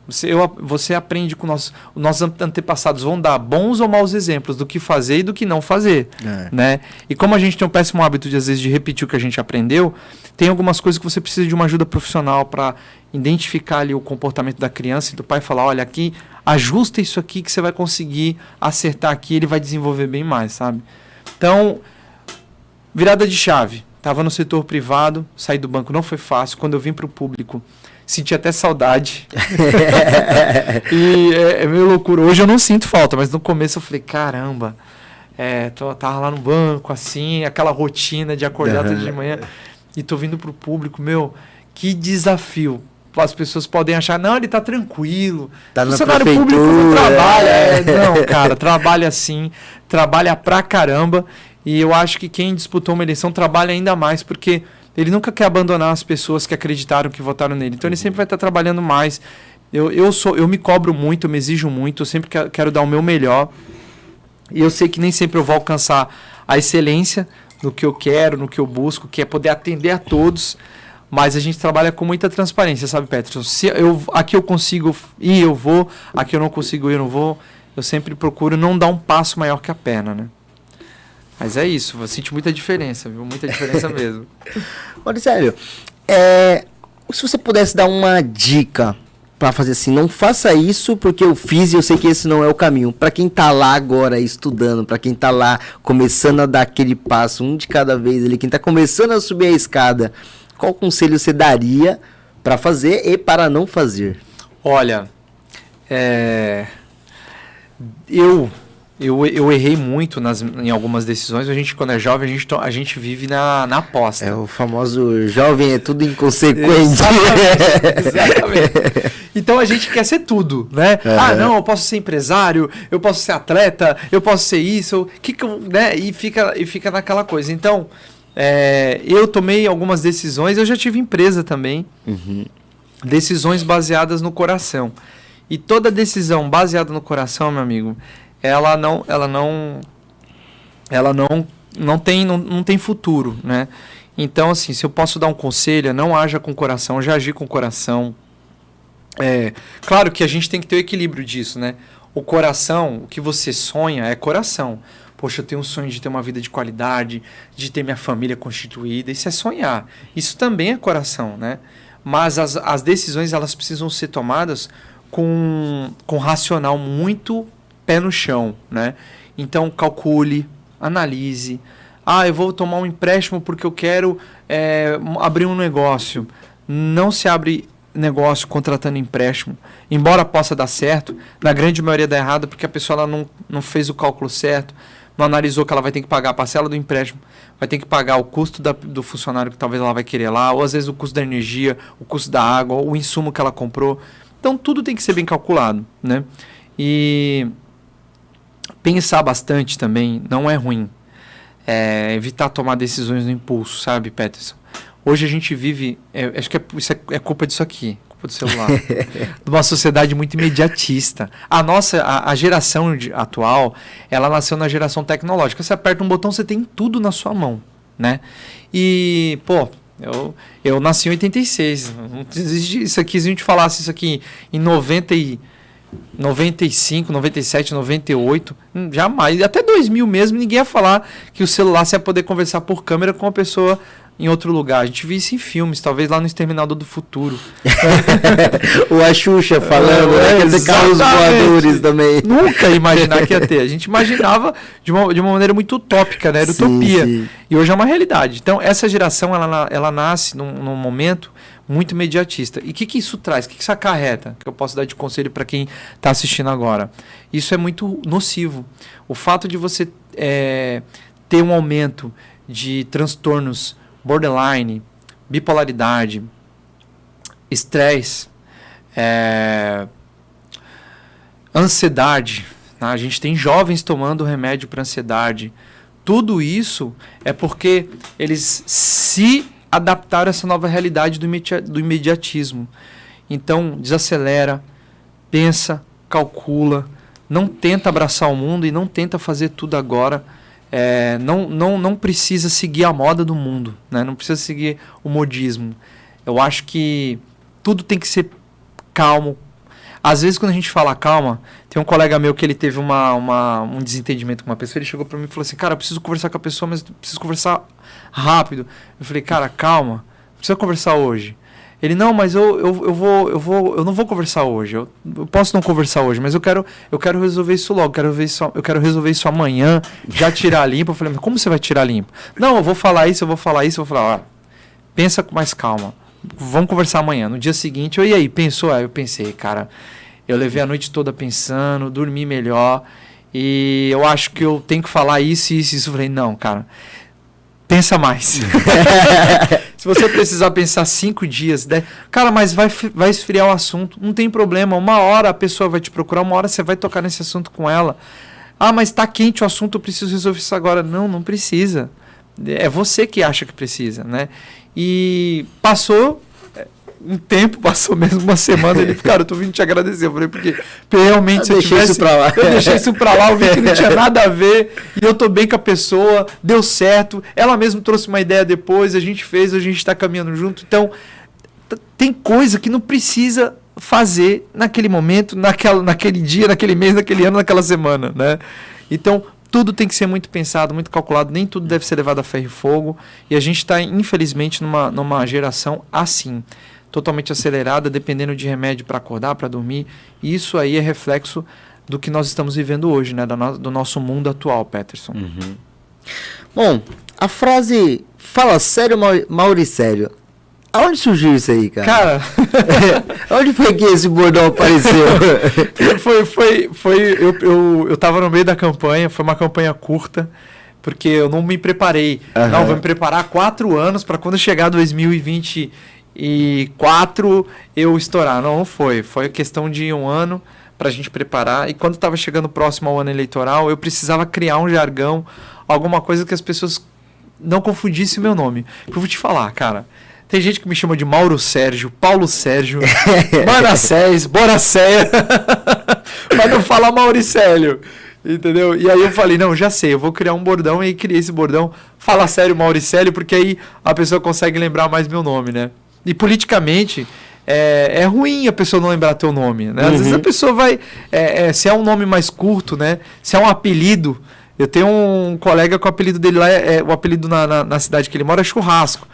você aprende com nossos antepassados vão dar bons ou maus exemplos do que fazer e do que não fazer, né? E como a gente tem um péssimo hábito de às vezes de repetir o que a gente aprendeu, tem algumas coisas que você precisa de uma ajuda profissional para identificar ali o comportamento da criança e do pai falar, olha, aqui ajusta isso aqui que você vai conseguir acertar aqui, ele vai desenvolver bem mais, sabe? Então, virada de chave. Estava no setor privado, sair do banco não foi fácil. Quando eu vim para o público, senti até saudade. E é meio loucura. Hoje eu não sinto falta, mas no começo eu falei, caramba, tava lá no banco, assim, aquela rotina de acordar todo de manhã, e tô vindo para o público, que desafio. As pessoas podem achar, não, ele tá tranquilo. Tá na funcionário público não trabalha. Não, cara, trabalha sim, trabalha pra caramba. E eu acho que quem disputou uma eleição trabalha ainda mais, porque ele nunca quer abandonar as pessoas que acreditaram, que votaram nele. Então ele sempre vai estar trabalhando mais. Eu me cobro muito, eu me exijo muito, eu sempre quero dar o meu melhor. E eu sei que nem sempre eu vou alcançar a excelência no que eu quero, no que eu busco, que é poder atender a todos. Mas a gente trabalha com muita transparência, sabe, Peterson? Aqui eu consigo ir, eu vou. Aqui eu não consigo ir, eu não vou. Eu sempre procuro não dar um passo maior que a perna, né? Mas é isso, eu sinto muita diferença, viu? Muita diferença mesmo. Olha, sério, se você pudesse dar uma dica para fazer assim, não faça isso porque eu fiz e eu sei que esse não é o caminho. Para quem tá lá agora estudando, para quem tá lá começando a dar aquele passo, um de cada vez ali, quem tá começando a subir a escada, qual conselho você daria para fazer e para não fazer? Olha, eu errei muito em algumas decisões. A gente, quando é jovem, a gente vive na aposta. É o famoso jovem é tudo inconsequente. Exatamente. Então a gente quer ser tudo, né? Ah, não, eu posso ser empresário, eu posso ser atleta, eu posso ser isso, né? E fica naquela coisa. Então, eu tomei algumas decisões, eu já tive empresa também. Decisões baseadas no coração. E toda decisão baseada no coração, meu amigo, ela não tem futuro, né? Então, assim, se eu posso dar um conselho, não haja com o coração, eu já agi com o coração. Claro que a gente tem que ter o equilíbrio disso, né? O coração, o que você sonha é coração. Poxa, eu tenho um sonho de ter uma vida de qualidade, de ter minha família constituída, isso é sonhar. Isso também é coração, né? Mas as decisões, elas precisam ser tomadas com racional muito pé no chão, né? Então, calcule, analise. Eu vou tomar um empréstimo porque eu quero abrir um negócio. Não se abre negócio contratando empréstimo. Embora possa dar certo, na grande maioria dá errado porque a pessoa ela não fez o cálculo certo, não analisou que ela vai ter que pagar a parcela do empréstimo, vai ter que pagar o custo do funcionário que talvez ela vai querer lá, ou às vezes o custo da energia, o custo da água, o insumo que ela comprou. Então, tudo tem que ser bem calculado, né? E pensar bastante também não é ruim. Evitar tomar decisões no impulso, sabe, Peterson? Hoje a gente vive, acho que isso é culpa disso aqui, culpa do celular, de uma sociedade muito imediatista. A geração atual, ela nasceu na geração tecnológica. Você aperta um botão, você tem tudo na sua mão, né? E, eu nasci em 86. Não existe isso aqui, se a gente falasse isso aqui em 95, 97, 98, jamais. Até 2000 mesmo, ninguém ia falar que o celular você ia poder conversar por câmera com uma pessoa em outro lugar. A gente via isso em filmes, talvez lá no Exterminador do Futuro. O a Xuxa falando, aqueles carros voadores também. Nunca ia imaginar que ia ter. A gente imaginava de uma maneira muito utópica, né? Era utopia. Sim. E hoje é uma realidade. Então, essa geração, ela nasce num momento muito imediatista. E o que isso traz? O que isso acarreta? Que eu posso dar de conselho para quem está assistindo agora. Isso é muito nocivo. O fato de você ter um aumento de transtornos borderline, bipolaridade, estresse, ansiedade. Né? A gente tem jovens tomando remédio para ansiedade. Tudo isso é porque eles se adaptaram a essa nova realidade do imediatismo. Então, desacelera, pensa, calcula, não tenta abraçar o mundo e não tenta fazer tudo agora. Não precisa seguir a moda do mundo, né? Não precisa seguir o modismo. Eu acho que tudo tem que ser calmo. Às vezes, quando a gente fala calma, tem um colega meu que ele teve um desentendimento com uma pessoa, ele chegou para mim e falou assim, cara, eu preciso conversar com a pessoa, mas eu preciso conversar rápido. Eu falei, cara, calma, não precisa conversar hoje. Ele, não, mas eu não vou conversar hoje, eu posso não conversar hoje, mas eu quero resolver isso logo, eu quero resolver isso amanhã, já tirar limpo. Eu falei, mas como você vai tirar limpo? Não, eu vou falar isso, ó, pensa com mais calma. Vamos conversar amanhã. No dia seguinte, e aí, pensou? Eu pensei, cara, eu levei a noite toda pensando, dormi melhor, e eu acho que eu tenho que falar isso. Eu falei, não, cara, pensa mais. Se você precisar pensar 5 dias, 10... Cara, mas vai esfriar o assunto, não tem problema, uma hora a pessoa vai te procurar, uma hora você vai tocar nesse assunto com ela. Ah, mas tá quente o assunto, eu preciso resolver isso agora. Não precisa. É você que acha que precisa, né? E passou um tempo, passou mesmo uma semana, ele, cara, eu tô vindo te agradecer. Eu falei, porque realmente se eu tivesse... Eu deixei isso pra lá, eu vi que não tinha nada a ver, e eu tô bem com a pessoa, deu certo, ela mesmo trouxe uma ideia depois, a gente fez, a gente tá caminhando junto. Então, tem coisa que não precisa fazer naquele momento, naquele dia, naquele mês, naquele ano, naquela semana, né? Então, tudo tem que ser muito pensado, muito calculado, nem tudo deve ser levado a ferro e fogo, e a gente está, infelizmente, numa geração assim, totalmente acelerada, dependendo de remédio para acordar, para dormir, e isso aí é reflexo do que nós estamos vivendo hoje, né, do nosso mundo atual, Peterson. Uhum. Bom, a frase, fala sério, Mauricélio, aonde surgiu isso aí, cara? Cara... Onde foi que esse bordão apareceu? Eu tava no meio da campanha, foi uma campanha curta, porque eu não me preparei. Uhum. Não, vou me preparar 4 anos para quando chegar 2024 eu estourar. Não foi. Foi questão de 1 ano pra gente preparar. E quando estava chegando próximo ao ano eleitoral, eu precisava criar um jargão, alguma coisa que as pessoas não confundissem o meu nome. Porque eu vou te falar, cara... Tem gente que me chama de Mauro Sérgio, Paulo Sérgio, Manassés, Boracéia, mas não fala Mauricélio, entendeu? E aí eu falei, não, já sei, eu vou criar um bordão, e aí criei esse bordão, fala sério Mauricélio, porque aí a pessoa consegue lembrar mais meu nome, né? E politicamente, é ruim a pessoa não lembrar teu nome, né? Às vezes a pessoa vai, se é um nome mais curto, né? Se é um apelido, eu tenho um colega que o apelido dele lá, o apelido na cidade que ele mora é Churrasco.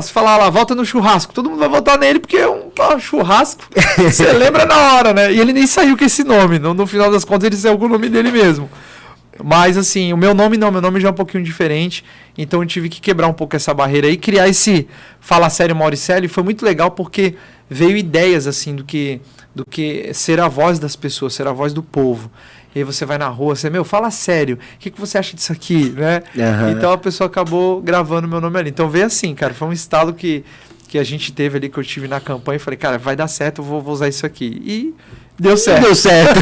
Se falar lá, volta no churrasco, todo mundo vai votar nele porque é um churrasco, você lembra na hora, né? E ele nem saiu com esse nome, no final das contas ele saiu com o nome dele mesmo. Mas assim, o meu nome não, meu nome já é um pouquinho diferente, então eu tive que quebrar um pouco essa barreira aí, criar esse Fala Sério Mauricélio, e foi muito legal porque veio ideias assim do que ser a voz das pessoas, ser a voz do povo. E aí você vai na rua, você, fala sério, o que você acha disso aqui, né? Uhum. Então a pessoa acabou gravando meu nome ali. Então veio assim, cara, foi um estalo que a gente teve ali, que eu tive na campanha, e falei, cara, vai dar certo, eu vou usar isso aqui. E deu certo. Deu certo,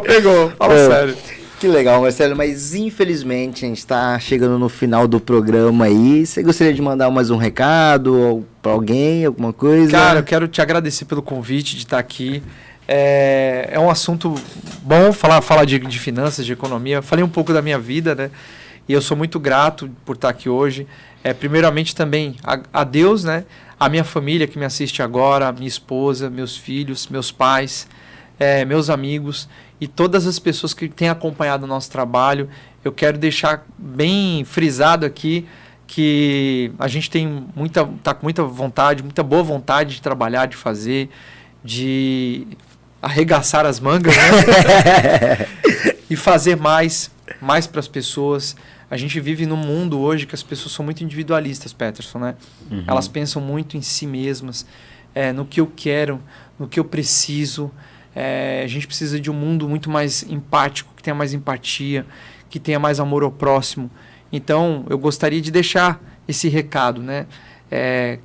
Pegou, fala sério. Que legal, Marcelo, mas infelizmente a gente está chegando no final do programa aí. Você gostaria de mandar mais um recado para alguém, alguma coisa? Cara, eu quero te agradecer pelo convite de estar aqui. É um assunto bom falar de finanças, de economia. Falei um pouco da minha vida, né? E eu sou muito grato por estar aqui hoje. Primeiramente também a Deus, né? A minha família que me assiste agora, minha esposa, meus filhos, meus pais, meus amigos e todas as pessoas que têm acompanhado o nosso trabalho. Eu quero deixar bem frisado aqui que a gente tá com muita vontade, muita boa vontade de trabalhar, de fazer, de arregaçar as mangas, né? E fazer mais para as pessoas. A gente vive num mundo hoje que as pessoas são muito individualistas, Peterson, né? Uhum. Elas pensam muito em si mesmas, no que eu quero, no que eu preciso. A gente precisa de um mundo muito mais empático, que tenha mais empatia, que tenha mais amor ao próximo. Então, eu gostaria de deixar esse recado, né?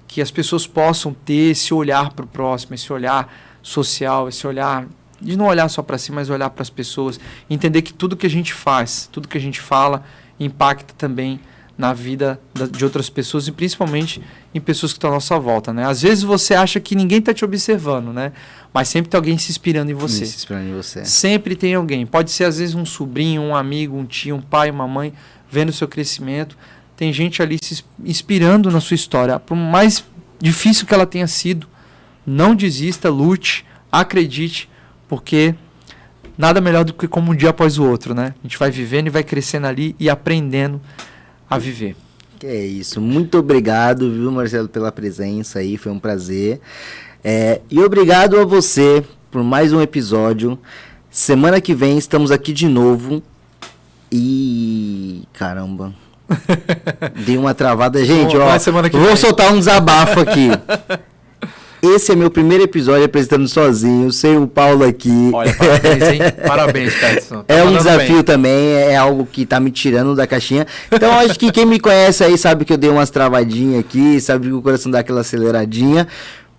Que as pessoas possam ter esse olhar para o próximo, esse olhar social, esse olhar de não olhar só para si, mas olhar para as pessoas, entender que tudo que a gente faz, tudo que a gente fala, impacta também na vida de outras pessoas e principalmente em pessoas que estão à nossa volta, né? Às vezes você acha que ninguém está te observando, né? Mas sempre tem alguém se inspirando em você. Se inspirando em você. Sempre tem alguém. Pode ser às vezes um sobrinho, um amigo, um tio, um pai, uma mãe, vendo o seu crescimento. Tem gente ali se inspirando na sua história. Por mais difícil que ela tenha sido, não desista, lute, acredite, porque nada melhor do que como um dia após o outro, né? A gente vai vivendo e vai crescendo ali e aprendendo a viver. Que é isso. Muito obrigado, viu, Marcelo, pela presença aí. Foi um prazer. E obrigado a você por mais um episódio. Semana que vem estamos aqui de novo. E... caramba... dei uma travada. Gente, ó, vou soltar um desabafo aqui. Esse é meu primeiro episódio apresentando sozinho, sem o Paulo aqui. Olha, parabéns, hein? Parabéns, Peterson. Tá um desafio bem. Também, é algo que tá me tirando da caixinha. Então, acho que quem me conhece aí sabe que eu dei umas travadinhas aqui, sabe que o coração dá aquela aceleradinha.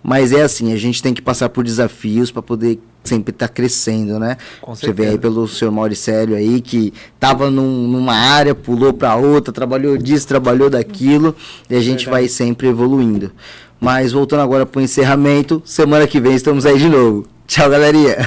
Mas é assim, a gente tem que passar por desafios para poder sempre estar crescendo, né? Você vê aí pelo senhor Mauricélio aí, que tava numa área, pulou para outra, trabalhou disso, trabalhou daquilo, e a gente vai sempre evoluindo. Mas voltando agora para o encerramento, semana que vem estamos aí de novo. Tchau, galerinha!